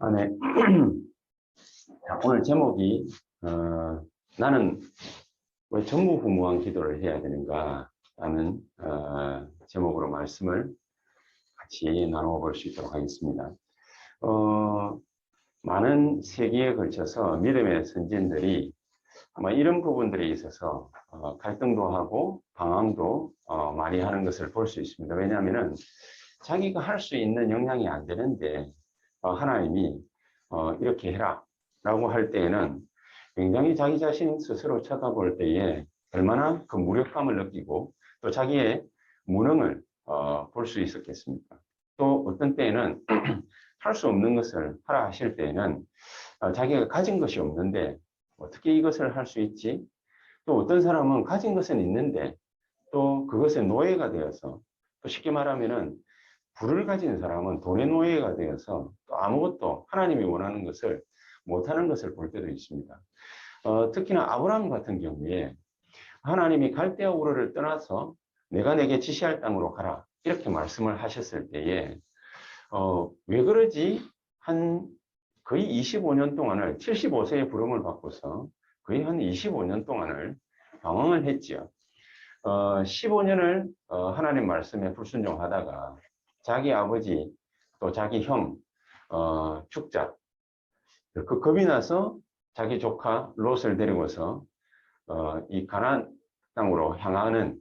네. 자, 오늘 제목이 나는 왜 전무후무한 기도를 해야 되는가 라는 제목으로 말씀을 같이 나누어 볼 수 있도록 하겠습니다. 많은 세기에 걸쳐서 믿음의 선진들이 아마 이런 부분들에 있어서 갈등도 하고 방황도 많이 하는 것을 볼 수 있습니다. 왜냐하면 자기가 할 수 있는 역량이 안 되는데 하나님이 이렇게 해라 라고 할 때에는 굉장히 자기 자신 스스로 쳐다볼 때에 얼마나 그 무력감을 느끼고 또 자기의 무능을 볼 수 있었겠습니까? 또 어떤 때에는 할 수 없는 것을 하라 하실 때에는 자기가 가진 것이 없는데 어떻게 이것을 할 수 있지? 또 어떤 사람은 가진 것은 있는데 또 그것의 노예가 되어서 또 쉽게 말하면은 부를 가진 사람은 돈의 노예가 되어서 또 아무것도 하나님이 원하는 것을 못하는 것을 볼 때도 있습니다. 특히나 아브라함 같은 경우에 하나님이 갈대아 우르를 떠나서 내가 내게 지시할 땅으로 가라 이렇게 말씀을 하셨을 때에 왜 그러지? 한 거의 25년 동안을 75세의 부름을 받고서 거의 한 25년 동안을 방황을 했지요. 15년을 하나님 말씀에 불순종하다가 자기 아버지 또 자기 형 죽자 그 겁이 나서 자기 조카 롯을 데리고서 이 가나안 땅으로 향하는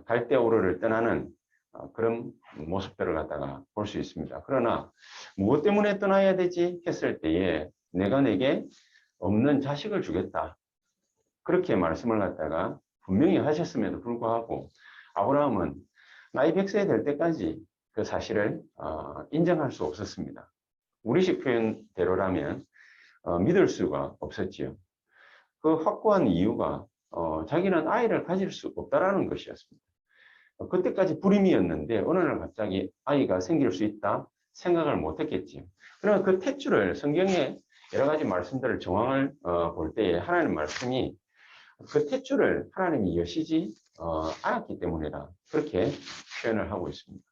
갈대아 우르를 떠나는 그런 모습들을 갖다가 볼 수 있습니다. 그러나 무엇 때문에 떠나야 되지 했을 때에 내가 내게 없는 자식을 주겠다. 그렇게 말씀을 갖다가 분명히 하셨음에도 불구하고 아브라함은 나이 100세 될 때까지 그 사실을 인정할 수 없었습니다. 우리식 표현대로라면 믿을 수가 없었지요. 그 확고한 이유가 자기는 아이를 가질 수 없다라는 것이었습니다. 그때까지 불임이었는데 어느 날 갑자기 아이가 생길 수 있다 생각을 못했겠지요. 그러나 그 탯줄을 성경의 여러 가지 말씀들을 정황을 볼 때에 하나님 말씀이 그 탯줄을 하나님이 여시지 않았기 때문이라 그렇게 표현을 하고 있습니다.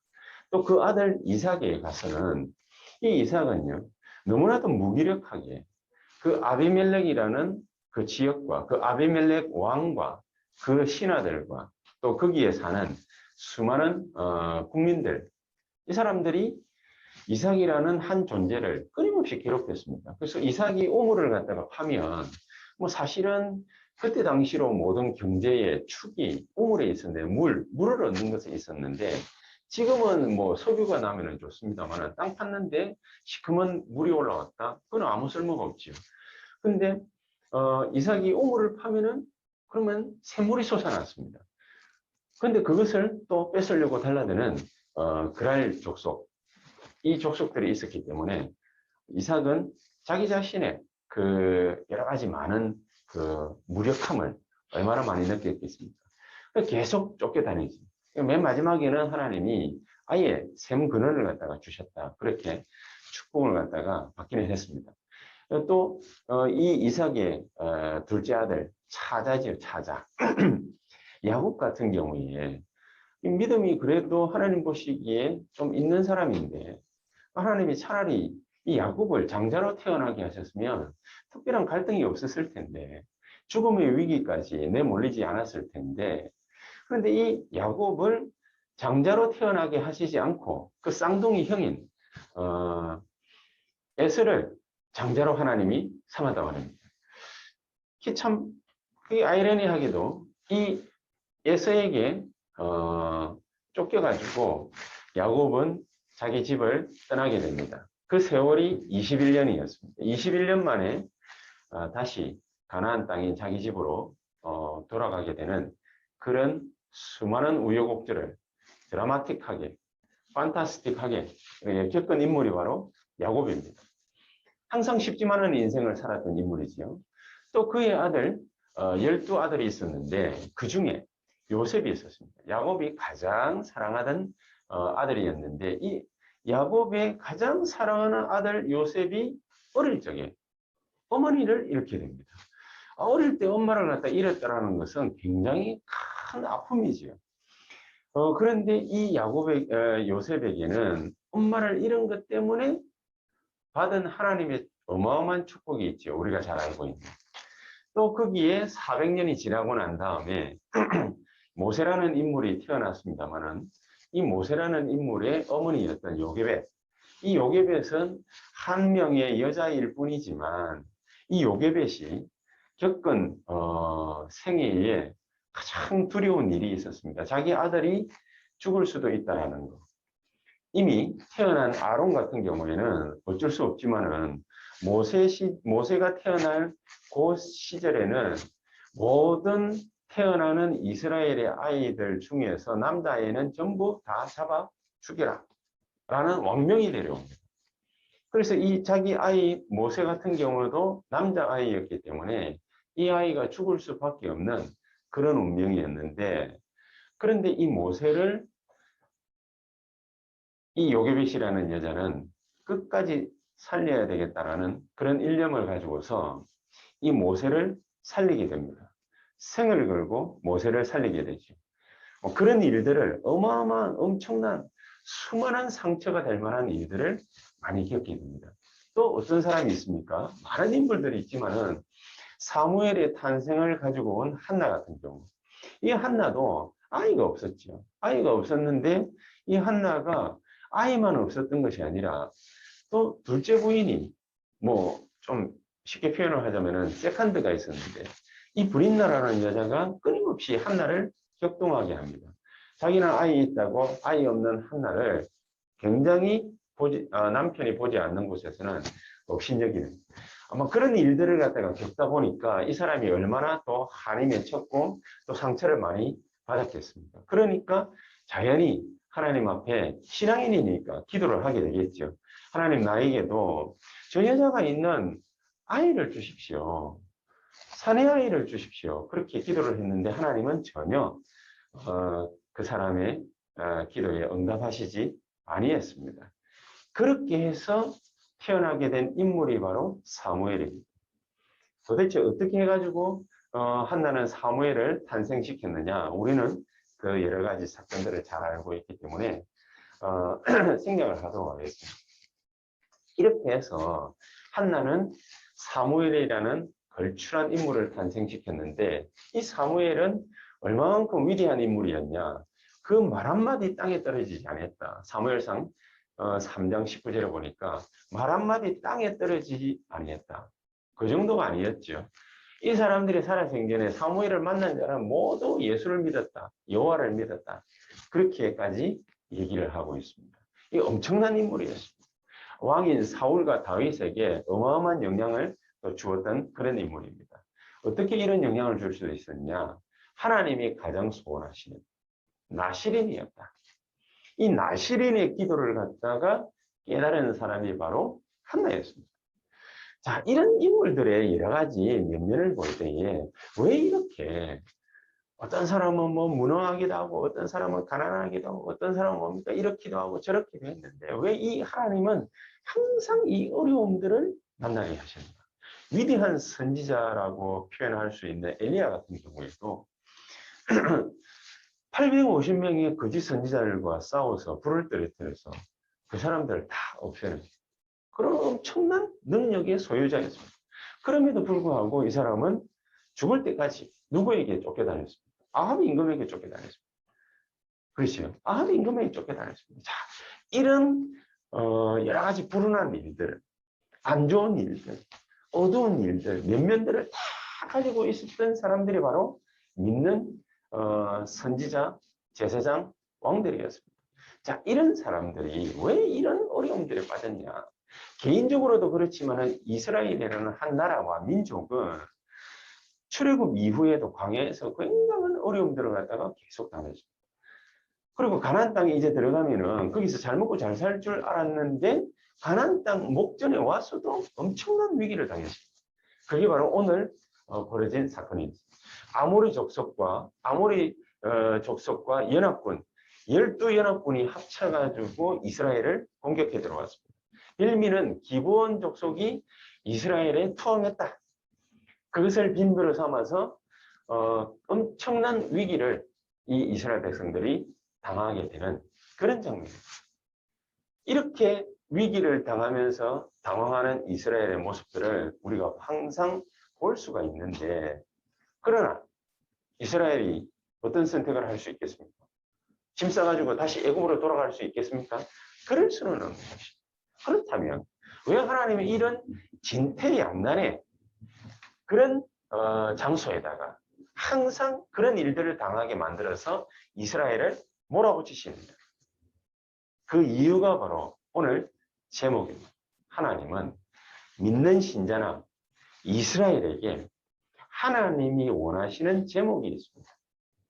또 그 아들 이삭에 가서는 이 이삭은요 너무나도 무기력하게 그 아비멜렉이라는 그 지역과 그 아비멜렉 왕과 그 신하들과 또 거기에 사는 수많은 국민들 이 사람들이 이삭이라는 한 존재를 끊임없이 괴롭혔습니다. 그래서 이삭이 우물을 갖다가 파면 뭐 사실은 그때 당시로 모든 경제의 축이 우물에 있었는데 물을 얻는 것에 있었는데 지금은 뭐 석유가 나면은 좋습니다만 땅 팠는데 시커먼 물이 올라왔다? 그건 아무 쓸모가 없지요. 근데 이삭이 우물을 파면은 그러면 샘물이 솟아났습니다. 근데 그것을 또 뺏으려고 달라드는 그랄 족속 이 족속들이 있었기 때문에 이삭은 자기 자신의 그 여러 가지 많은 그 무력함을 얼마나 많이 느꼈겠습니까? 계속 쫓겨다니지. 맨 마지막에는 하나님이 아예 샘 근원을 갖다가 주셨다. 그렇게 축복을 갖다가 받기는 했습니다. 또 이 이삭의 둘째 아들 차자지요, 차자. 야곱 같은 경우에 믿음이 그래도 하나님 보시기에 좀 있는 사람인데 하나님이 차라리 이 야곱을 장자로 태어나게 하셨으면 특별한 갈등이 없었을 텐데 죽음의 위기까지 내몰리지 않았을 텐데 그런데 이 야곱을 장자로 태어나게 하시지 않고 그 쌍둥이 형인 에서를 장자로 하나님이 삼았다고 합니다. 참 아이러니하게도 이 에서에게 쫓겨가지고 야곱은 자기 집을 떠나게 됩니다. 그 세월이 21년이었습니다. 21년 만에 다시 가나안 땅인 자기 집으로 돌아가게 되는 그런 수많은 우여곡절을 드라마틱하게, 판타스틱하게 겪은 인물이 바로 야곱입니다. 항상 쉽지만은 인생을 살았던 인물이지요. 또 그의 아들, 12아들이 있었는데 그 중에 요셉이 있었습니다. 야곱이 가장 사랑하던 아들이었는데 이 야곱의 가장 사랑하는 아들 요셉이 어릴 적에 어머니를 잃게 됩니다. 어릴 때 엄마를 갖다 잃었다는 것은 굉장히 큰 아픔이지요. 그런데 이 요셉에게는 엄마를 잃은 것 때문에 받은 하나님의 어마어마한 축복이 있죠. 우리가 잘 알고 있는. 또 거기에 400년이 지나고 난 다음에 모세라는 인물이 태어났습니다만은 이 모세라는 인물의 어머니였던 요게벳. 이 요게벳은 한 명의 여자일 뿐이지만 이 요게벳이 겪은 생애에 가장 두려운 일이 있었습니다. 자기 아들이 죽을 수도 있다는 거. 이미 태어난 아론 같은 경우에는 어쩔 수 없지만은 모세가 태어날 그 시절에는 모든 태어나는 이스라엘의 아이들 중에서 남자아이는 전부 다 잡아 죽여라 라는 왕명이 내려옵니다. 그래서 이 자기 아이 모세 같은 경우도 남자아이였기 때문에 이 아이가 죽을 수밖에 없는 그런 운명이었는데, 그런데 이 모세를 이 요게벳이라는 여자는 끝까지 살려야 되겠다라는 그런 일념을 가지고서 이 모세를 살리게 됩니다. 생을 걸고 모세를 살리게 되죠. 그런 일들을 어마어마한 엄청난 수많은 상처가 될 만한 일들을 많이 겪게 됩니다. 또 어떤 사람이 있습니까? 많은 인물들이 있지만은 사무엘의 탄생을 가지고 온 한나 같은 경우. 이 한나도 아이가 없었죠. 아이가 없었는데 이 한나가 아이만 없었던 것이 아니라 또 둘째 부인이 뭐 좀 쉽게 표현을 하자면은 세컨드가 있었는데 이 브린나라는 여자가 끊임없이 한나를 격동하게 합니다. 자기는 아이 있다고 아이 없는 한나를 굉장히 남편이 보지 않는 곳에서는 업신여기는 아마 그런 일들을 갖다가 겪다 보니까 이 사람이 얼마나 또 한이 맺혔고 또 상처를 많이 받았겠습니까? 그러니까 자연히 하나님 앞에 신앙인이니까 기도를 하게 되겠죠. 하나님, 나에게도 저 여자가 있는 아이를 주십시오. 사내 아이를 주십시오. 그렇게 기도를 했는데 하나님은 전혀 그 사람의 기도에 응답하시지 아니했습니다. 그렇게 해서 태어나게 된 인물이 바로 사무엘입니다. 도대체 어떻게 해가지고 한나는 사무엘을 탄생시켰느냐? 우리는 그 여러 가지 사건들을 잘 알고 있기 때문에 생략을 하도록 하겠습니다. 이렇게 해서 한나는 사무엘이라는 걸출한 인물을 탄생시켰는데, 이 사무엘은 얼마만큼 위대한 인물이었냐? 그 말 한마디 땅에 떨어지지 않았다. 사무엘상 3장 19절에 보니까 말 한마디 땅에 떨어지지 아니했다. 그 정도가 아니었죠. 이 사람들이 살아생전에 사무엘을 만난 자는 모두 예수를 믿었다. 여호와를 믿었다. 그렇게까지 얘기를 하고 있습니다. 이 엄청난 인물이었습니다. 왕인 사울과 다윗에게 어마어마한 영향을 주었던 그런 인물입니다. 어떻게 이런 영향을 줄 수 있었냐? 하나님이 가장 소원하시는 나시린이었다. 이 나시린의 기도를 갖다가 깨달은 사람이 바로 한나였습니다. 자, 이런 인물들의 여러 가지 면면을 볼 때에 왜 이렇게 어떤 사람은 뭐 무능하기도 하고 어떤 사람은 가난하기도 하고 어떤 사람은 뭡니까 이렇기도 하고 저렇기도 했는데 왜 이 하나님은 항상 이 어려움들을 만나게 하십니까? 위대한 선지자라고 표현할 수 있는 엘리야 같은 경우에도 850명의 거짓 선지자들과 싸워서 불을 떨어뜨려서 그 사람들을 다 없애는 그런 엄청난 능력의 소유자였습니다. 그럼에도 불구하고 이 사람은 죽을 때까지 누구에게 쫓겨다녔습니다? 아합 임금에게 쫓겨다녔습니다. 그렇죠? 아합 임금에게 쫓겨다녔습니다. 자, 이런 여러 가지 불운한 일들, 안 좋은 일들, 어두운 일들, 면면들을 다 가지고 있었던 사람들이 바로 믿는 선지자, 제사장, 왕들이었습니다. 자, 이런 사람들이 왜 이런 어려움들에 빠졌냐? 개인적으로도 그렇지만 이스라엘이라는 한 나라와 민족은 출애굽 이후에도 광야에서 굉장한 어려움들을 갖다가 계속 당했습니다. 그리고 가나안 땅에 이제 들어가면은 거기서 잘 먹고 잘 살 줄 알았는데 가나안 땅 목전에 와서도 엄청난 위기를 당했습니다. 그게 바로 오늘 벌어진 사건입니다. 아모리 족속과 연합군 12연합군이 합쳐가지고 이스라엘을 공격해 들어왔습니다. 빌미는 기브온 족속이 이스라엘에 투항했다. 그것을 빈도로 삼아서 엄청난 위기를 이 이스라엘 백성들이 당하게 되는 그런 장면입니다. 이렇게 위기를 당하면서 당황하는 이스라엘의 모습들을 우리가 항상 볼 수가 있는데, 그러나 이스라엘이 어떤 선택을 할 수 있겠습니까? 짐 싸가지고 다시 애굽으로 돌아갈 수 있겠습니까? 그럴 수는 없는 것입니다. 그렇다면 왜 하나님이 이런 진퇴양난의 그런 장소에다가 항상 그런 일들을 당하게 만들어서 이스라엘을 몰아붙이십니다. 그 이유가 바로 오늘 제목입니다. 하나님은 믿는 신자나 이스라엘에게 하나님이 원하시는 제목이 있습니다.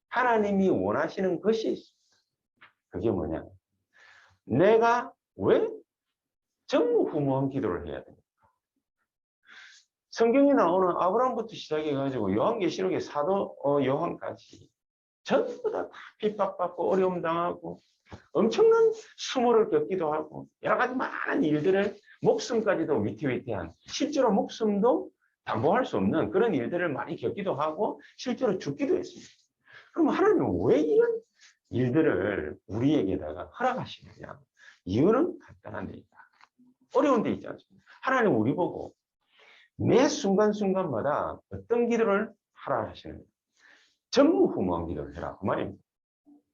하나님이 원하시는 것이 있습니다. 그게 뭐냐? 내가 왜 전무후무한 기도를 해야 됩니까? 성경에 나오는 아브라함부터 시작해가지고 요한계시록의 사도 요한까지 전부 다 핍박받고 어려움 당하고 엄청난 수모를 겪기도 하고 여러 가지 많은 일들을 목숨까지도 위태위태한, 실제로 목숨도 담보할 수 없는 그런 일들을 많이 겪기도 하고 실제로 죽기도 했습니다. 그럼 하나님은 왜 이런 일들을 우리에게다가 허락하시느냐? 이유는 간단한 데 있다. 어려운 데 있지 않습니까? 하나님 우리 보고 매 순간순간마다 어떤 기도를 하라 하시느냐? 전무후무한 기도를 해라 그 말입니다.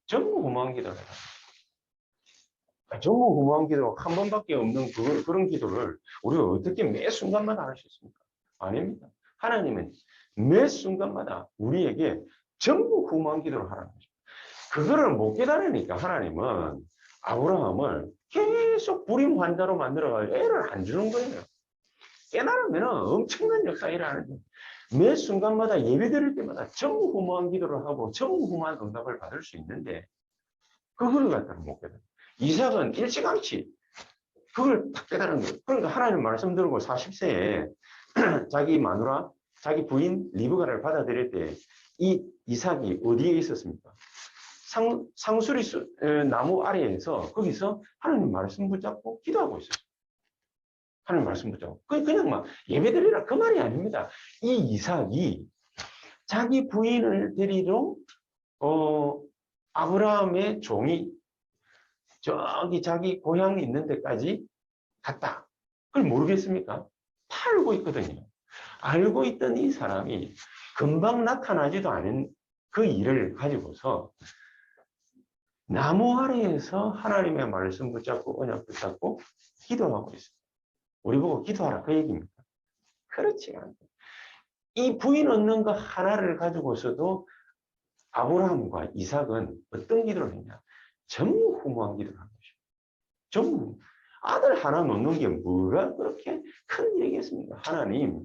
전무후무한 기도를 해라. 전무후무한 기도 한 번밖에 없는 그런 기도를 우리가 어떻게 매 순간마다 할 수 있습니까? 아닙니다. 하나님은 매 순간마다 우리에게 전무후무한 기도를 하라는 거죠. 그거를 못 깨달으니까 하나님은 아브라함을 계속 불임 환자로 만들어가지고 애를 안 주는 거예요. 깨달으면 엄청난 역사가 일어나는데 매 순간마다 예배 드릴 때마다 전무후무한 기도를 하고 전무후무한 응답을 받을 수 있는데 그걸 갖다가 못 깨달아요. 이삭은 일찌감치 그걸 딱 깨달은 거예요. 그러니까 하나님 말씀 들고 40세에 자기 마누라, 자기 부인 리브가를 받아들일 때 이 이삭이 어디에 있었습니까? 상수리 나무 아래에서 거기서 하나님 말씀 붙잡고 기도하고 있었어요. 하나님 말씀 붙잡고. 그냥 막 예배드리라 그 말이 아닙니다. 이 이삭이 자기 부인을 데리러 아브라함의 종이 저기 자기 고향이 있는 데까지 갔다. 그걸 모르겠습니까? 다 알고 있거든요. 알고 있던 이 사람이 금방 나타나지도 않은 그 일을 가지고서 나무 아래에서 하나님의 말씀 붙잡고 언약 붙잡고 기도하고 있어요. 우리 보고 기도하라 그 얘기입니까? 그렇지 않아요. 이 부인 얻는 거 하나를 가지고서도 아브라함과 이삭은 어떤 기도를 했냐? 전무후무한 기도를 한 것이죠. 전무. 아들 하나 놓는 게 뭐가 그렇게 큰 일이겠습니까? 하나님,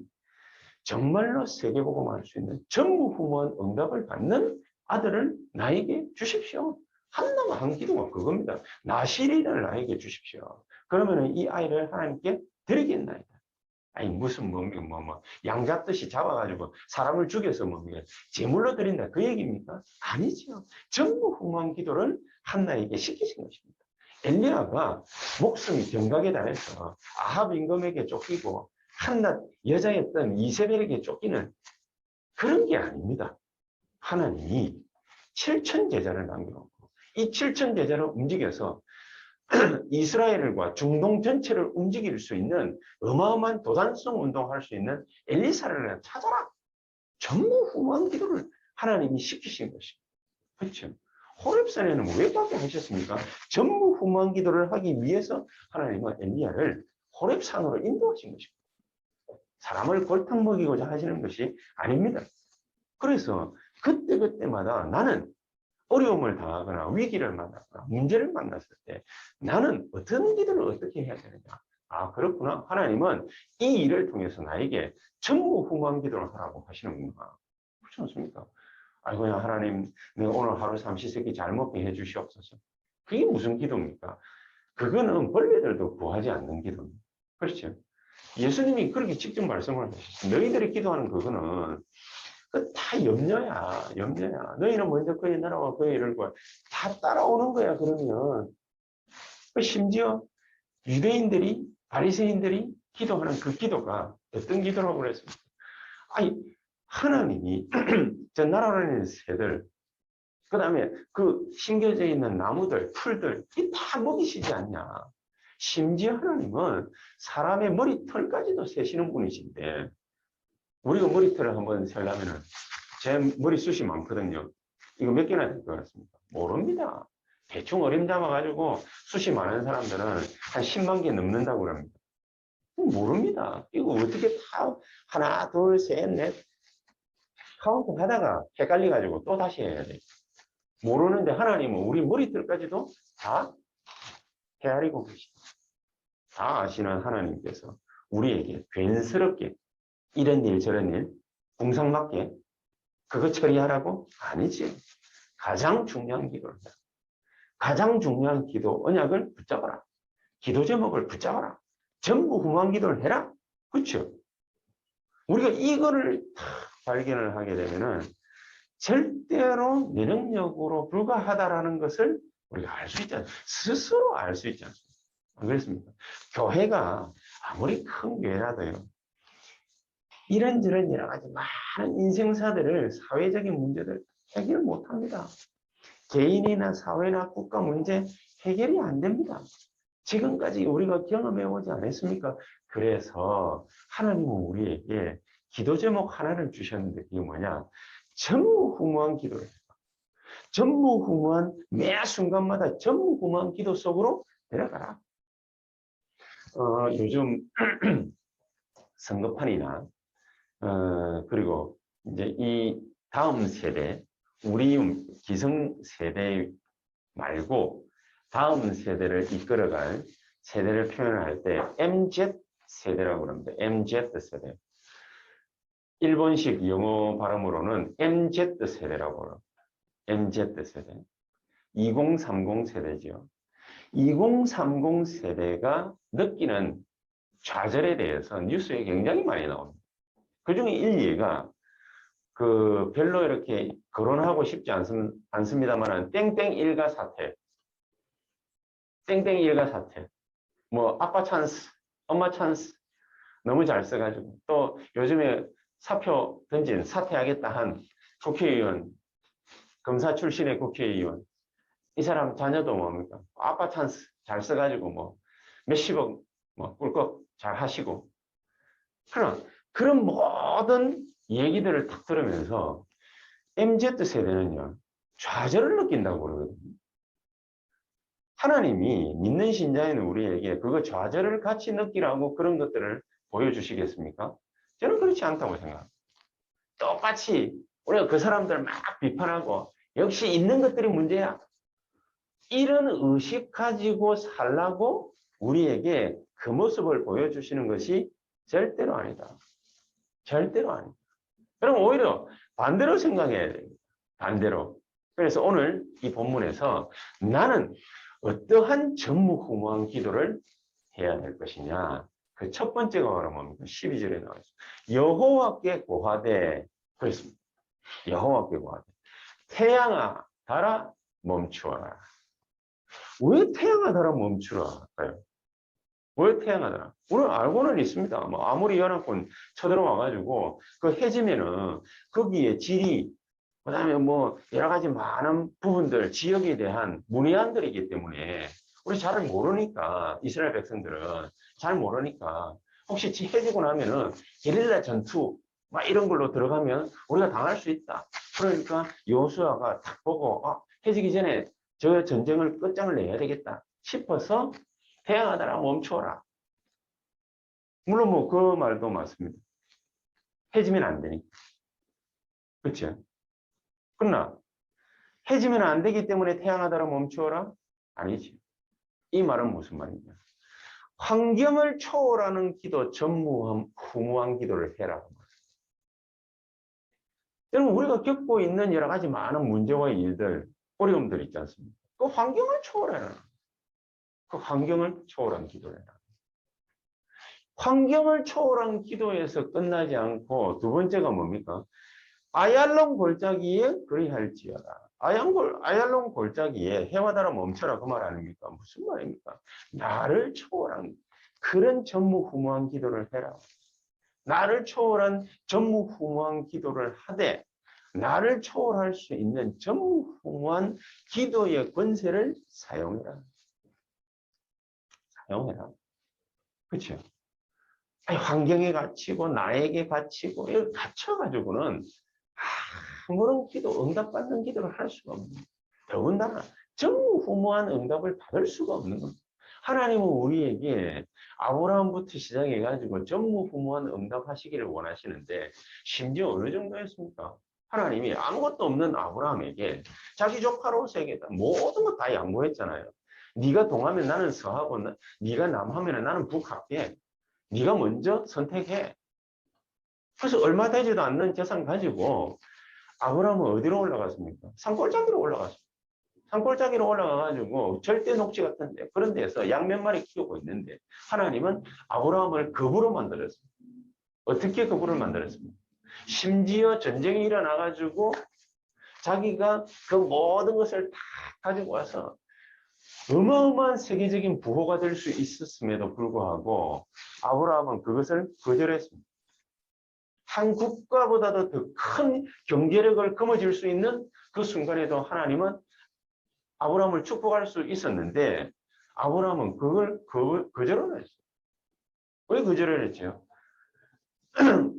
정말로 세계복음할 수 있는 전무후무한 응답을 받는 아들을 나에게 주십시오. 한나가 한 기도가 그겁니다. 나시리를 나에게 주십시오. 그러면 이 아이를 하나님께 드리겠나이다. 아니 무슨 양 잡듯이 잡아가지고 사람을 죽여서 제물로 드린다 그 얘기입니까? 아니죠. 전무후무한 기도를 한나에게 시키신 것입니다. 엘리야가 목숨이 경각에 달해서 아합 임금에게 쫓기고 한낱 여자였던 이세벨에게 쫓기는 그런 게 아닙니다. 하나님이 7천 제자를 남겨놓고 이 7천 제자를 움직여서 이스라엘과 중동 전체를 움직일 수 있는 어마어마한 도단성 운동을 할 수 있는 엘리사를 찾아라. 전무후무한 기도를 하나님이 시키신 것입니다. 그렇죠? 호렙산에는 왜 가게 하셨습니까? 전무후무한 기도를 하기 위해서 하나님은 엘리야를 호렙산으로 인도하신 것입니다. 사람을 골탕 먹이고자 하시는 것이 아닙니다. 그래서 그때마다 나는 어려움을 당하거나 위기를 만나거나 문제를 만났을 때 나는 어떤 기도를 어떻게 해야 되느냐. 아 그렇구나. 하나님은 이 일을 통해서 나에게 전무후무한 기도를 하라고 하시는구나. 그렇지 않습니까? 아이고 하나님 내가 오늘 하루 삼시세끼 잘 먹게 해 주시옵소서. 그게 무슨 기도입니까? 그거는 벌레들도 구하지 않는 기도입니다. 그렇죠? 예수님이 그렇게 직접 말씀을 하셨어요. 너희들이 기도하는 그거는 다 염려야. 너희는 먼저 그의 나라와 그의 일을 구하. 다 따라오는 거야. 그러면 심지어 유대인들이 바리새인들이 기도하는 그 기도가 어떤 기도라고 그랬습니까? 아니 하나님이 저 날아다니는 새들, 그 다음에 그 심겨져 있는 나무들, 풀들 이 다 먹이시지 않냐. 심지어 하나님은 사람의 머리털까지도 세시는 분이신데 우리가 머리털을 한번 세려면은 제 머리숱이 많거든요. 이거 몇 개나 될 것 같습니까? 모릅니다. 대충 어림잡아가지고 숱이 많은 사람들은 한 10만 개 넘는다고 그럽니다. 모릅니다. 이거 어떻게 다 하나, 둘, 셋, 넷 카운트 하다가 헷갈려가지고 또 다시 해야 돼. 모르는데 하나님은 우리 머리털까지도 다 헤아리고 계십니다. 다 아시는 하나님께서 우리에게 괜스럽게 이런 일 저런 일 궁상맞게 그거 처리하라고? 아니지. 가장 중요한 기도를 해라. 가장 중요한 기도 언약을 붙잡아라. 기도 제목을 붙잡아라. 전무후무한 기도를 해라. 그렇죠? 우리가 이거를 발견을 하게 되면은 절대로 면역력으로 불과하다라는 것을 우리가 알 수 있잖아요. 스스로 알 수 있지 않습니까? 안 그렇습니까? 교회가 아무리 큰 교회라도요. 이런저런 여러 가지 많은 인생사들을 사회적인 문제들 해결 못합니다. 개인이나 사회나 국가 문제 해결이 안 됩니다. 지금까지 우리가 경험해 오지 않았습니까? 그래서 하나님은 우리에게 기도 제목 하나를 주셨는데 그게 뭐냐? 전무후무한 기도를 해라. 전무후무한 매 순간마다 전무후무한 기도 속으로 들어가라. 요즘 선거판이나 그리고 이제 이 다음 세대, 우리 기성 세대 말고 다음 세대를 이끌어갈 세대를 표현할 때 MZ 세대라고 합니다. MZ 세대. 일본식 영어 발음으로는 MZ 세대라고 합니다. MZ 세대. 2030 세대죠. 2030 세대가 느끼는 좌절에 대해서 뉴스에 굉장히 많이 나옵니다. 그 중에 일리가 별로 이렇게 거론하고 싶지 않습니다만 땡땡 일가 사태. 땡땡 일가 사태. 뭐 아빠 찬스, 엄마 찬스 너무 잘 써가지고 또 요즘에 사표 던진 사퇴하겠다 한 국회의원, 검사 출신의 국회의원 이 사람 자녀도 뭡니까? 아빠 찬스 잘 써가지고 뭐 몇십억 뭐 꿀꺽 잘 하시고 그런 모든 얘기들을 딱 들으면서 MZ 세대는요 좌절을 느낀다고 그러거든요. 하나님이 믿는 신자인 우리에게 그거 좌절을 같이 느끼라고 그런 것들을 보여주시겠습니까? 저는 그렇지 않다고 생각합니다. 똑같이 우리가 그 사람들 막 비판하고 역시 있는 것들이 문제야. 이런 의식 가지고 살라고 우리에게 그 모습을 보여주시는 것이 절대로 아니다. 절대로 아니다. 그럼 오히려 반대로 생각해야 됩니다. 반대로. 그래서 오늘 이 본문에서 나는 어떠한 전무후무한 기도를 해야 될 것이냐. 그 첫 번째가 뭡니까? 12절에 나와 있습니다. 여호와께 고하되 그랬습니다. 여호와께 고하되 태양아 달아 멈추어라. 왜 태양아 달아 멈추라 할까요? 왜 태양아 달아? 우리는 알고는 있습니다. 뭐 아무리 연합군 쳐들어와가지고 그 해지면은 거기에 지리 그다음에 뭐 여러 가지 많은 부분들 지역에 대한 문의안들이기 때문에 우리 잘 모르니까 이스라엘 백성들은 잘 모르니까 혹시 해지고 나면은 게릴라 전투 막 이런 걸로 들어가면 우리가 당할 수 있다. 그러니까 여호수아가 딱 보고 해지기 전에 저 전쟁을 끝장을 내야 되겠다 싶어서 태양하다라 멈추어라. 물론 뭐 그 말도 맞습니다. 해지면 안 되니까. 그렇죠? 그러나 해지면 안 되기 때문에 태양하다라 멈추어라? 아니지. 이 말은 무슨 말이냐? 환경을 초월하는 기도, 전무후무한 기도를 해라. 여러분 우리가 겪고 있는 여러 가지 많은 문제와 일들, 어려움들 있지 않습니까? 그 환경을 초월해라. 그 환경을 초월한 기도를 해라. 환경을 초월한 기도에서 끝나지 않고 두 번째가 뭡니까? 아얄론 골짜기에 그리할지어다. 아얄론 골짜기에 해와 달아 멈춰라 그 말 아닙니까? 무슨 말입니까? 나를 초월한 그런 전무후무한 기도를 해라. 나를 초월한 전무후무한 기도를 하되 나를 초월할 수 있는 전무후무한 기도의 권세를 사용해라. 사용해라. 그렇죠? 아니, 환경의 가치고 나에게 가치고 이걸 갖춰가지고는 아무런 기도, 응답받는 기도를 할 수가 없는 거예요. 더군다나 전무후무한 응답을 받을 수가 없는 겁니다. 하나님은 우리에게 아브라함부터 시작해가지고 전무후무한 응답하시기를 원하시는데 심지어 어느 정도였습니까? 하나님이 아무것도 없는 아브라함에게 자기 조카로서에게 모든 것 다 양보했잖아요. 네가 동하면 나는 서하고 네가 남하면 나는 북할게. 네가 먼저 선택해. 그래서 얼마 되지도 않는 재산 가지고 아브라함은 어디로 올라갔습니까? 산골짜기로 올라갔습니다. 산골짜기로 올라가가지고 절대 녹지 같은데 그런 데서 양 몇 마리 키우고 있는데 하나님은 아브라함을 거부로 만들었습니다. 어떻게 거부를 만들었습니까? 심지어 전쟁이 일어나가지고 자기가 그 모든 것을 다 가지고 와서 어마어마한 세계적인 부호가 될 수 있었음에도 불구하고 아브라함은 그것을 거절했습니다. 한 국가보다도 더 큰 경제력을 거머쥘 수 있는 그 순간에도 하나님은 아브라함을 축복할 수 있었는데 아브라함은 그걸 거절을 했어요. 왜 거절을 했죠?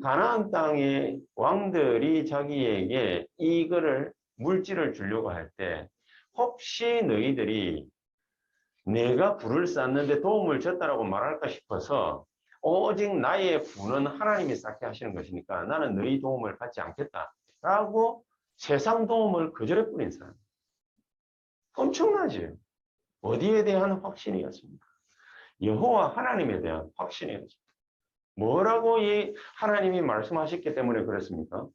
가나안 땅의 왕들이 자기에게 이거를 물질을 주려고 할 때 혹시 너희들이 내가 불을 쌌는데 도움을 줬다라고 말할까 싶어서 오직 나의 부는 하나님이 쌓게 하시는 것이니까 나는 너희 도움을 받지 않겠다라고 세상 도움을 거절해버린 사람. 엄청나지? 어디에 대한 확신이었습니까? 여호와 하나님에 대한 확신이었습니다. 뭐라고 이 하나님이 말씀하셨기 때문에 그렇습니까?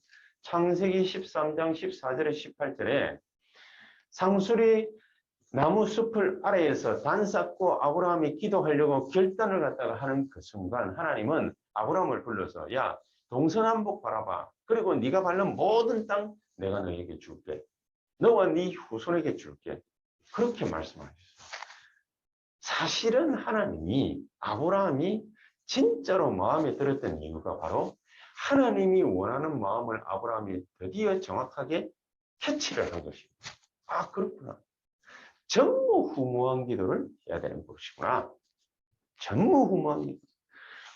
창세기 13장 14절에 18절에 상수리 나무 숲을 아래에서 단 쌓고 아브라함이 기도하려고 결단을 갖다가 하는 그 순간 하나님은 아브라함을 불러서 야 동서남북 바라봐. 그리고 네가 밟는 모든 땅 내가 너에게 줄게. 너와 네 후손에게 줄게. 그렇게 말씀하셨어요. 사실은 하나님이 아브라함이 진짜로 마음에 들었던 이유가 바로 하나님이 원하는 마음을 아브라함이 드디어 정확하게 캐치를 한 것입니다. 아 그렇구나. 전무후무한 기도를 해야 되는 것이구나. 전무후무한 기도.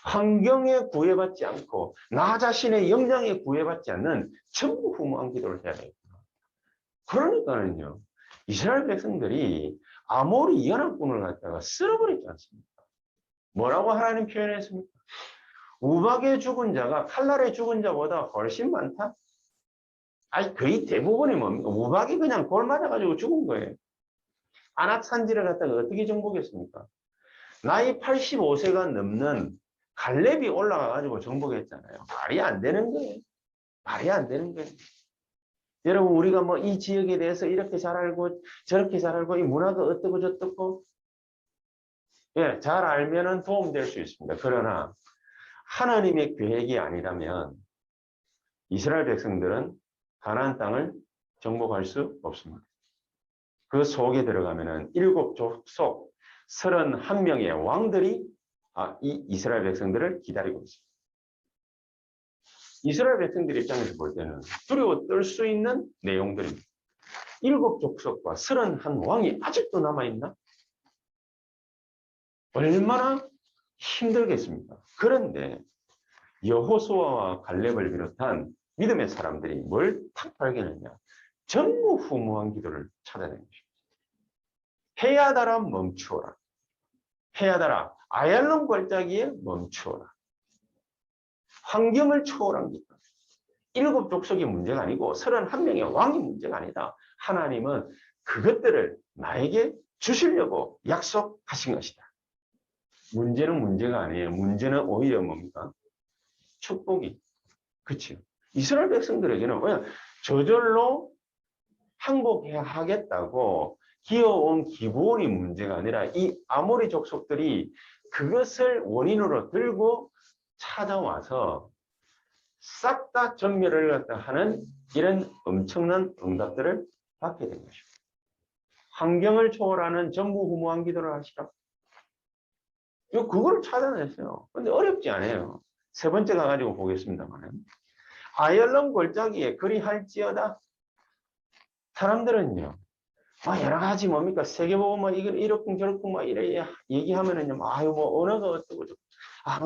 환경에 구애받지 않고 나 자신의 역량에 구애받지 않는 전무후무한 기도를 해야 되겠구나. 그러니까는요. 이스라엘 백성들이 아모리 연합군을 갖다가 쓸어버리지 않습니까? 뭐라고 하나님 표현했습니까? 우박에 죽은 자가 칼날에 죽은 자보다 훨씬 많다? 아니 거의 대부분이 뭡니까? 우박이 그냥 골 맞아가지고 죽은 거예요. 안악산지를 갖다가 어떻게 정복했습니까? 나이 85세가 넘는 갈렙이 올라가가지고 정복했잖아요. 말이 안 되는 거예요. 말이 안 되는 거예요. 여러분 우리가 뭐 이 지역에 대해서 이렇게 잘 알고 저렇게 잘 알고 이 문화가 어떻고 저떻고 예, 잘 알면은 도움될 수 있습니다. 그러나 하나님의 계획이 아니라면 이스라엘 백성들은 가나안 땅을 정복할 수 없습니다. 그 속에 들어가면은 7족속 31명의 왕들이 이 이스라엘 백성들을 기다리고 있습니다. 이스라엘 백성들 입장에서 볼 때는 두려워 떨 수 있는 내용들입니다. 7족속과 31왕이 아직도 남아있나? 얼마나 힘들겠습니까? 그런데 여호수아와 갈렙을 비롯한 믿음의 사람들이 뭘 탁 발견했냐? 전무후무한 기도를 찾아낸 것입니다. 해야다라 멈추어라. 해야다라 아얄론 골짜기에 멈추어라. 환경을 초월한 기도. 7족속이 문제가 아니고 31명의 왕이 문제가 아니다. 하나님은 그것들을 나에게 주시려고 약속하신 것이다. 문제는 문제가 아니에요. 문제는 오히려 뭡니까? 축복이. 그렇죠. 이스라엘 백성들에게는 그냥 저절로 항복해야 하겠다고 기어온 기본이 문제가 아니라 이 아모리 족속들이 그것을 원인으로 들고 찾아와서 싹 다 전멸을 갖다 하는 이런 엄청난 응답들을 받게 된 것입니다. 환경을 초월하는 전무후무한 기도를 하시라. 그걸 찾아냈어요. 근데 어렵지 않아요. 세 번째 가가지고 보겠습니다만. 아얄론 골짜기에 그리할지어다. 사람들은요, 여러 가지 뭡니까? 세계보고 뭐 이걸 이렇고 저렇고 뭐 이래 얘기하면은요, 아유 뭐 언어가 어떻고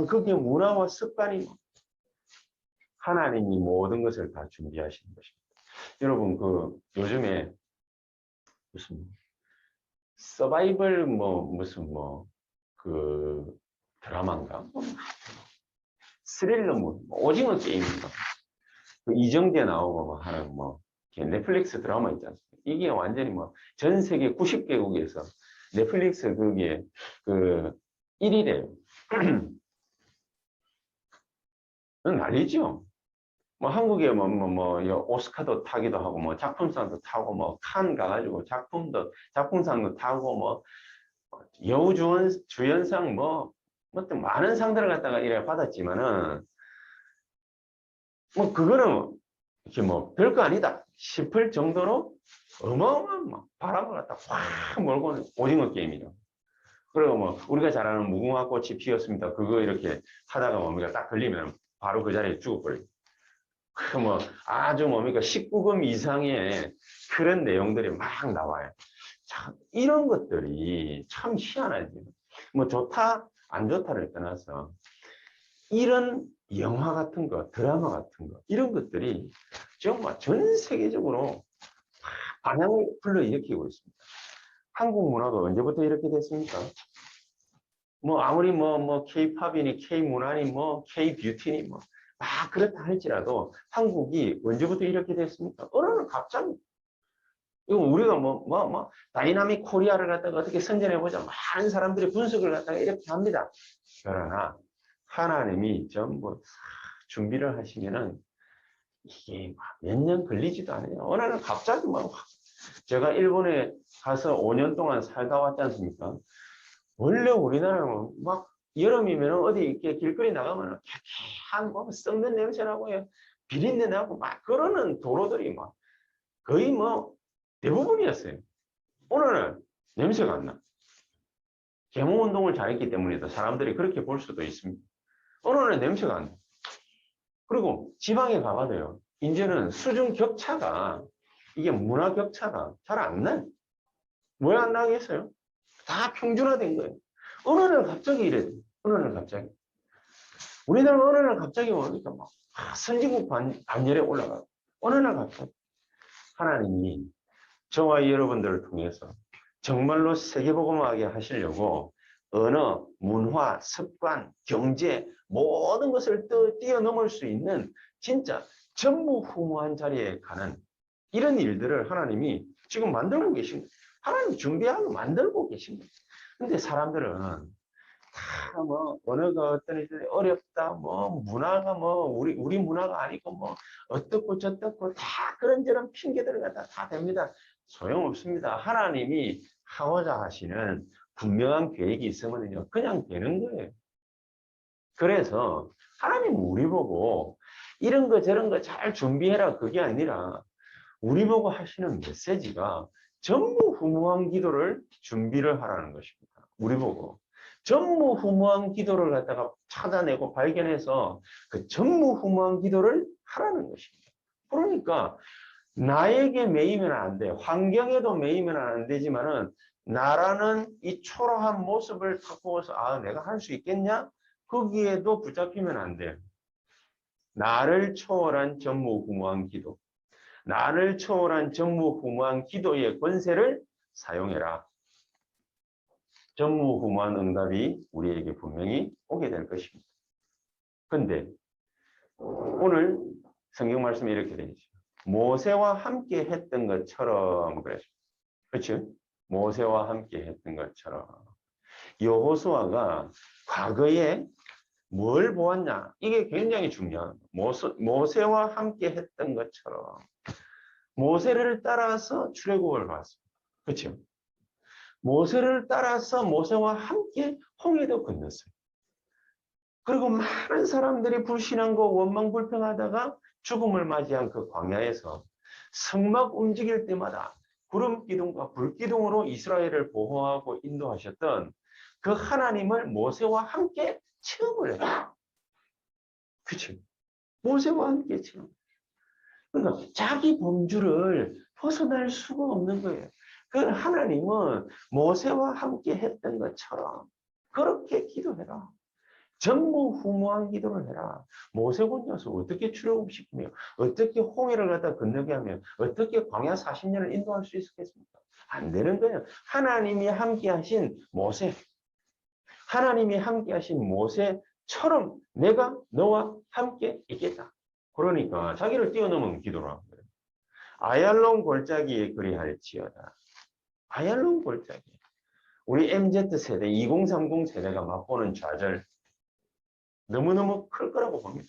그게 문화와 습관이 뭐. 하나님이 모든 것을 다 준비하시는 것입니다. 여러분 요즘에 무슨 서바이벌 무슨 드라마인가? 스릴러 오징어 게임인가? 이정재 나오고 하는 넷플릭스 드라마 있지 않습니까? 이게 완전히 전 세계 90개국에서 넷플릭스 그게 1위래요. 난리죠. 한국에 오스카도 타기도 하고 작품상도 타고 칸 가가지고 작품상도 타고 여우 주연상 또 많은 상들을 갖다가 이래 받았지만은 그거는 이렇게 별거 아니다 싶을 정도로 어마어마한 바람을 갖다 확 몰고 오징어 게임이죠. 그리고 우리가 잘 아는 무궁화 꽃이 피었습니다. 그거 이렇게 하다가 딱 걸리면 바로 그 자리에 죽어버려요. 아주 19금 이상의 그런 내용들이 막 나와요. 참, 이런 것들이 참 희한하지. 좋다, 안 좋다를 떠나서 이런 영화 같은 거, 드라마 같은 거, 이런 것들이 정말 전 세계적으로 반향을 불러일으키고 있습니다. 한국 문화가 언제부터 이렇게 됐습니까? 아무리 K-팝이니, K-문화니, K-뷰티니, 그렇다 할지라도 한국이 언제부터 이렇게 됐습니까? 어느 날 갑자기. 이거 우리가 다이나믹 코리아를 갖다가 어떻게 선전해보자. 많은 사람들이 분석을 갖다가 이렇게 합니다. 그러나 하나님이 전부 준비를 하시면은 이게 몇 년 걸리지도 않아요. 어느 날 갑자기 제가 일본에 가서 5년 동안 살다 왔지 않습니까? 원래 우리나라는 여름이면 어디 이렇게 길거리 나가면 쾌쾌한 썩는 냄새 나고 비린내 나고 그러는 도로들이 거의 대부분이었어요. 오늘은 냄새가 안 나. 계몽 운동을 잘했기 때문이다. 사람들이 그렇게 볼 수도 있습니다. 오늘은 냄새가 안 나. 그리고 지방에 가봐도요. 이제는 수준 격차가 이게 문화 격차가 잘 안 나요. 왜 안 나겠어요? 다 평준화된 거예요. 어느 날 갑자기 이래. 어느 날 갑자기. 우리나라 어느 날 갑자기 오니까 선진국 반열에 올라가고 어느 날 갑자기 하나님이 저와 여러분들을 통해서 정말로 세계복음화하게 하시려고 언어, 문화, 습관, 경제 모든 것을 뛰어넘을 수 있는 진짜 전무후무한 자리에 가는 이런 일들을 하나님이 지금 만들고 계신 거예요. 하나님 준비하고 만들고 계신 거예요. 근데 사람들은 다 언어가 어떤 어렵다, 문화가 우리 문화가 아니고 어떻고 저떻고 다 그런저런 핑계들을 갖다 다 댑니다. 소용없습니다. 하나님이 하고자 하시는 분명한 계획이 있으면요 그냥 되는 거예요. 그래서 하나님 우리 보고 이런 거 저런 거 잘 준비해라 그게 아니라 우리 보고 하시는 메시지가 전무후무한 기도를 준비를 하라는 것입니다. 우리 보고 전무후무한 기도를 갖다가 찾아내고 발견해서 그 전무후무한 기도를 하라는 것입니다. 그러니까 나에게 매이면 안 돼. 환경에도 매이면 안 되지만은 나라는 이 초라한 모습을 바꾸어서 내가 할 수 있겠냐? 거기에도 붙잡히면 안 돼요. 나를 초월한 전무후무한 기도. 나를 초월한 전무후무한 기도의 권세를 사용해라. 전무후무한 응답이 우리에게 분명히 오게 될 것입니다. 그런데 오늘 성경 말씀이 이렇게 되어 있죠. 모세와 함께 했던 것처럼 그랬습니다. 그렇죠? 모세와 함께 했던 것처럼. 여호수아가 과거에 뭘 보았냐? 이게 굉장히 중요한 모세와 함께 했던 것처럼. 모세를 따라서 출애굽을 갔습니다. 그렇죠? 모세를 따라서 모세와 함께 홍해도 건넜어요. 그리고 많은 사람들이 불신앙과 원망불평하다가 죽음을 맞이한 그 광야에서 성막 움직일 때마다 구름 기둥과 불 기둥으로 이스라엘을 보호하고 인도하셨던 그 하나님을 모세와 함께 체험을 해요. 그렇죠? 모세와 함께 체험. 그러니까 자기 범주를 벗어날 수가 없는 거예요. 그 하나님은 모세와 함께 했던 것처럼 그렇게 기도해라. 전무후무한 기도를 해라. 모세 혼자서 어떻게 출애굽시키며 어떻게 홍해를 갖다 건너게 하며 어떻게 광야 40년을 인도할 수 있었겠습니까? 안 되는 거예요. 하나님이 함께 하신 모세, 하나님이 함께 하신 모세처럼 내가 너와 함께 있겠다. 그러니까 자기를 뛰어넘은 기도를 한 거예요. 아얄론 골짜기에 그리할지어다. 아얄론 골짜기. 우리 MZ세대, 2030 세대가 맛보는 좌절 너무너무 클 거라고 봅니다.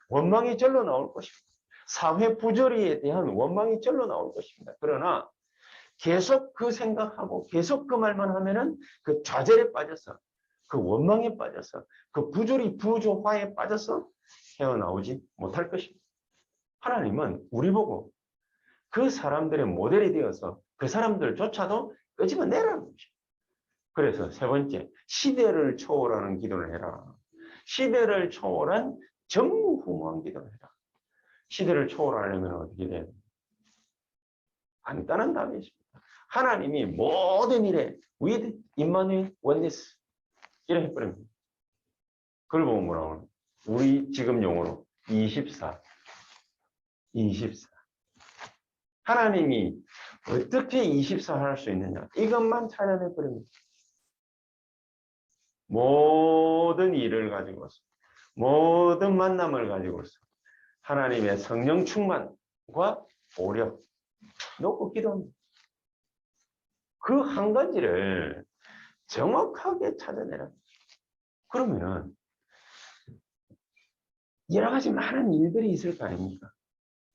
원망이 절로 나올 것입니다. 사회 부조리에 대한 원망이 절로 나올 것입니다. 그러나 계속 그 생각하고 계속 그 말만 하면은 그 좌절에 빠져서 그 원망에 빠져서 그 부조리 부조화에 빠져서 헤어나오지 못할 것입니다. 하나님은 우리 보고 그 사람들의 모델이 되어서 그 사람들조차도 끄집어내라는 것입니다. 그래서 세 번째, 시대를 초월하는 기도를 해라. 시대를 초월한 전무후무한 기도를 해라. 시대를 초월하려면 어떻게 돼야 됩니까? 간단한 답이 있습니다. 하나님이 모든 일에 with Immanuel oneness 이렇게 해버립니다. 그걸 보면 뭐라고 하나? 우리 지금 용어로 24. 하나님이 어떻게 24 할 수 있느냐? 이것만 찾아내버립니다. 모든 일을 가지고서, 모든 만남을 가지고서 하나님의 성령 충만과 오력 놓고 기도합니다. 그 한 가지를 정확하게 찾아내라. 그러면은 여러 가지 많은 일들이 있을 거 아닙니까?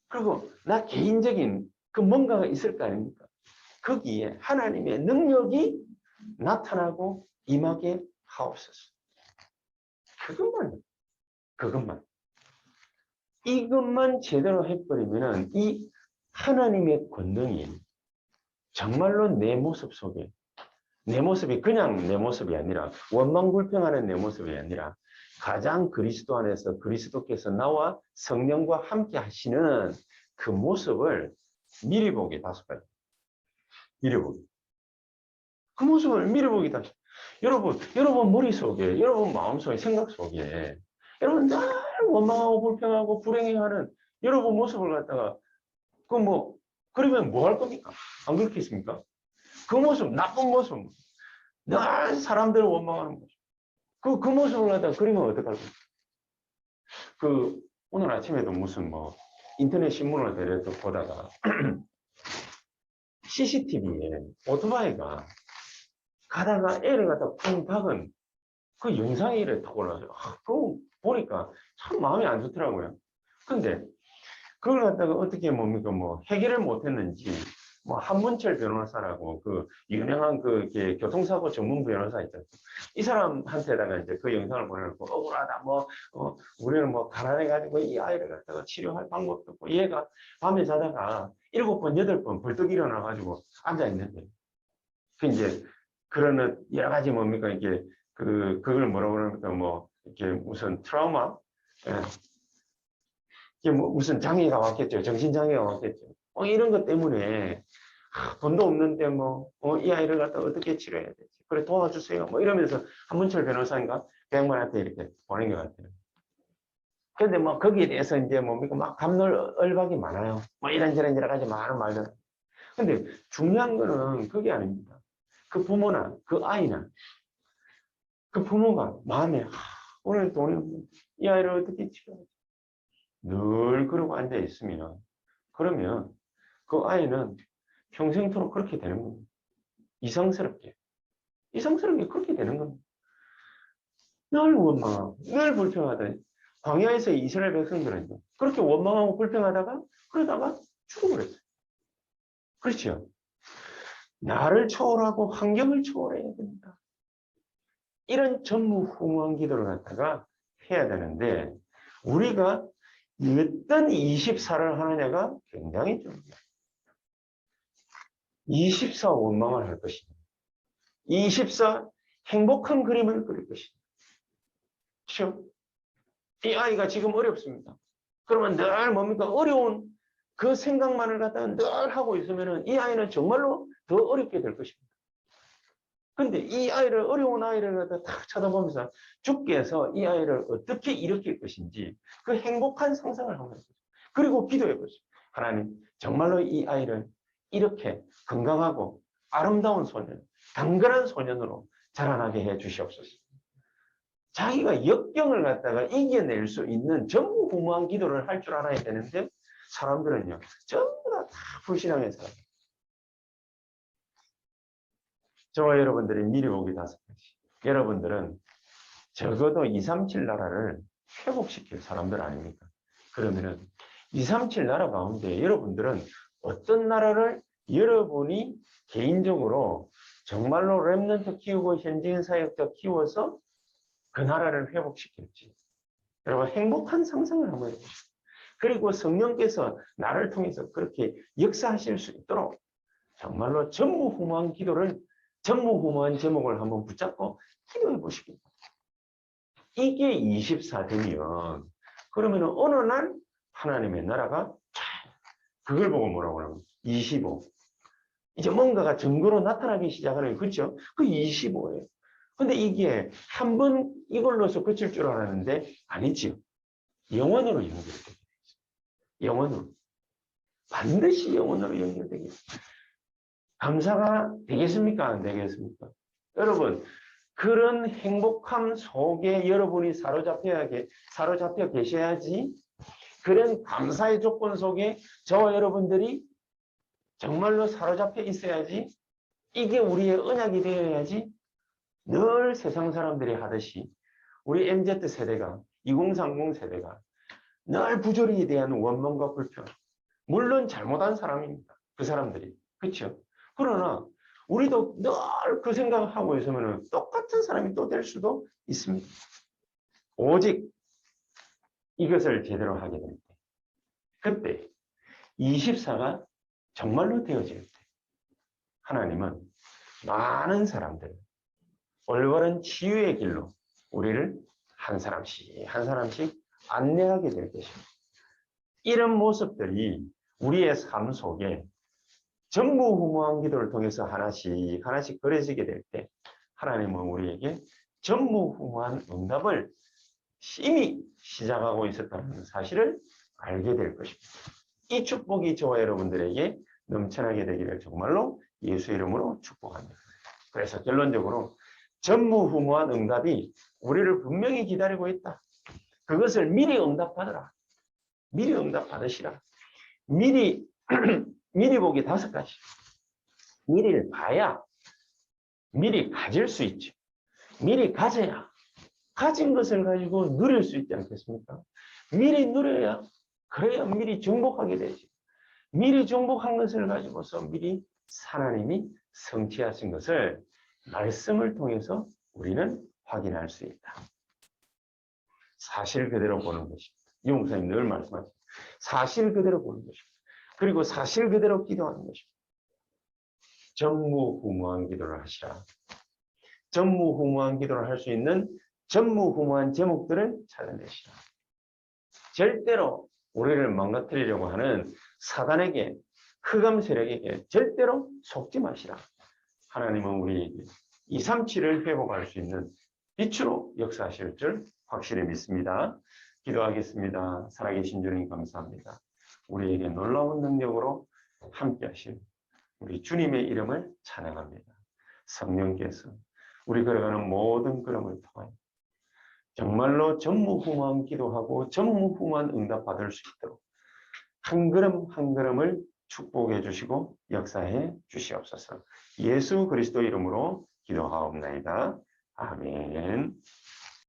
그리고 나 개인적인 그 뭔가가 있을 거 아닙니까? 거기에 하나님의 능력이 나타나고 임하게 하옵소서. 그것만. 이것만 제대로 해버리면은 이 하나님의 권능이 정말로 내 모습 속에, 내 모습이 그냥 내 모습이 아니라 원망불평하는 내 모습이 아니라 가장 그리스도 안에서 그리스도께서 나와 성령과 함께 하시는 그 모습을 미리 보기 5가지. 미리 보기. 그 모습을 미리 보기 5가지. 여러분 머릿속에, 여러분 마음속에, 생각 속에 여러분 늘 원망하고 불평하고 불행해하는 여러분 모습을 갖다가 그러면 뭐 할 겁니까? 안 그렇겠습니까? 그 모습, 나쁜 모습, 늘 사람들을 원망하는 모습. 그 모습을 갖다가 그리면 어떡할 겁니까? 오늘 아침에도 무슨 인터넷 신문을 대려서 보다가 CCTV에 오토바이가 가다가 애를 갖다 쿵 박은 그 영상이 이래 딱 올라와서 그거 보니까 참 마음이 안 좋더라고요. 근데 그걸 갖다가 어떻게 해결을 못했는지 한문철 변호사라고 그 유명한 교통사고 전문 변호사 있잖아요. 이 사람한테다가 이제 그 영상을 보내놓고 억울하다 우리는 가난해가지고 이 아이를 갖다가 치료할 방법도 없고 얘가 밤에 자다가 7번 8번 벌떡 일어나가지고 앉아있는데 이제 그러는 여러 가지 이게 그걸 뭐라고 그러니까 이렇게 무슨 트라우마 이게 무슨 장애가 왔겠죠. 정신장애가 왔겠죠. 이런 것 때문에 돈도 없는데 이 아이를 갖다 어떻게 치료해야 되지? 그래 도와주세요. 이러면서 한문철 변호사인가 그 양반한테 이렇게 보낸 것 같아요. 그런데 거기에 대해서 이제 갑놀을박이 많아요. 이런저런 여러 가지 많은 말들. 근데 중요한 거는 그게 아닙니다. 그 부모나 그 아이나 그 부모가 마음에 오늘 돈이 없는데 이 아이를 어떻게 치료하지? 늘 그러고 앉아 있으면 그러면 그 아이는 평생토록 그렇게 되는 겁니다. 이상스럽게 그렇게 되는 겁니다. 늘 원망하고 늘 불평하더니 광야에서 이스라엘 백성들은 그렇게 원망하고 불평하다가 그러다가 죽어버렸어요. 그렇죠? 나를 초월하고 환경을 초월해야 됩니다. 이런 전무후무한 기도를 갖다가 해야 되는데 우리가 어떤 24를 하느냐가 굉장히 중요해요. 24 원망을 할 것이냐. 24 행복한 그림을 그릴 것이냐. 그렇죠? 이 아이가 지금 어렵습니다. 그러면 늘 어려운 그 생각만을 갖다가 늘 하고 있으면 이 아이는 정말로 더 어렵게 될 것입니다. 근데 이 아이를, 어려운 아이를 갖다 딱 쳐다보면서 주께서 이 아이를 어떻게 일으킬 것인지 그 행복한 상상을 한번 해보세요. 그리고 기도해 보세요. 하나님, 정말로 이 아이를 이렇게 건강하고 아름다운 소년, 강건한 소년으로 자라나게 해 주시옵소서. 자기가 역경을 갖다가 이겨낼 수 있는 전무후무한 기도를 할 줄 알아야 되는데 사람들은요, 전부 다 불신앙의 사람. 저와 여러분들이 미리 보기 5가지. 여러분들은 적어도 237 나라를 회복시킬 사람들 아닙니까? 그러면은 237 나라 가운데 여러분들은 어떤 나라를 여러분이 개인적으로 정말로 렘넌트 키우고 현지인 사역자 키워서 그 나라를 회복시킬지. 여러분 행복한 상상을 한번 해보시죠. 그리고 성령께서 나를 통해서 그렇게 역사하실 수 있도록 정말로 전무후무한 기도를, 전무후무한 제목을 한번 붙잡고 기도해 보시기 바랍니다. 이게 24되면 그러면 어느 날 하나님의 나라가 그걸 보고 뭐라고 하냐면 25. 이제 뭔가가 증거로 나타나기 시작하는, 그렇죠? 그 25예요. 근데 이게 한 번 이걸로서 그칠 줄 알았는데 아니지요. 영원으로 연결되게. 영원으로. 반드시 영원으로 연결되게. 감사가 되겠습니까? 안 되겠습니까? 여러분, 그런 행복함 속에 여러분이 사로잡혀 계셔야지, 그런 감사의 조건 속에 저와 여러분들이 정말로 사로잡혀 있어야지, 이게 우리의 언약이 되어야지, 늘 세상 사람들이 하듯이 우리 MZ세대가, 2030 세대가 늘 부조리에 대한 원망과 불평, 물론 잘못한 사람입니다. 그 사람들이. 그렇죠? 그러나 우리도 늘 그 생각을 하고 있으면 똑같은 사람이 또 될 수도 있습니다. 오직 이것을 제대로 하게 될 때, 그때 24가 정말로 되어질 때 하나님은 많은 사람들, 올바른 치유의 길로 우리를 한 사람씩 한 사람씩 안내하게 될 것입니다. 이런 모습들이 우리의 삶 속에 전무후무한 기도를 통해서 하나씩 하나씩 그려지게 될 때 하나님은 우리에게 전무후무한 응답을 이미 시작하고 있었다는 사실을 알게 될 것입니다. 이 축복이 저와 여러분들에게 넘쳐나게 되기를 정말로 예수 이름으로 축복합니다. 그래서 결론적으로 전무후무한 응답이 우리를 분명히 기다리고 있다. 그것을 미리 응답받으라. 미리 응답받으시라. 미리 보기 5가지. 미리를 봐야 미리 가질 수 있죠. 미리 가져야 가진 것을 가지고 누릴 수 있지 않겠습니까? 미리 누려야, 그래야 미리 정복하게 되죠. 미리 정복한 것을 가지고서 미리 하나님이 성취하신 것을 말씀을 통해서 우리는 확인할 수 있다. 사실 그대로 보는 것입니다. 이 목사님 늘 말씀하시죠. 사실 그대로 보는 것입니다. 그리고 사실 그대로 기도하는 것입니다. 전무후무한 기도를 하시라. 전무후무한 기도를 할 수 있는 전무후무한 제목들을 찾아내시라. 절대로 우리를 망가뜨리려고 하는 사단에게, 흑암 세력에게 절대로 속지 마시라. 하나님은 우리에게 237을 회복할 수 있는 빛으로 역사하실 줄 확실히 믿습니다. 기도하겠습니다. 살아계신 주님 감사합니다. 우리에게 놀라운 능력으로 함께 하실 우리 주님의 이름을 찬양합니다. 성령께서 우리 걸어가는 모든 걸음을 통하여 정말로 전무후무한 기도하고 전무후무한 응답 받을 수 있도록 한 걸음 한 걸음을 축복해 주시고 역사해 주시옵소서. 예수 그리스도 이름으로 기도하옵나이다. 아멘.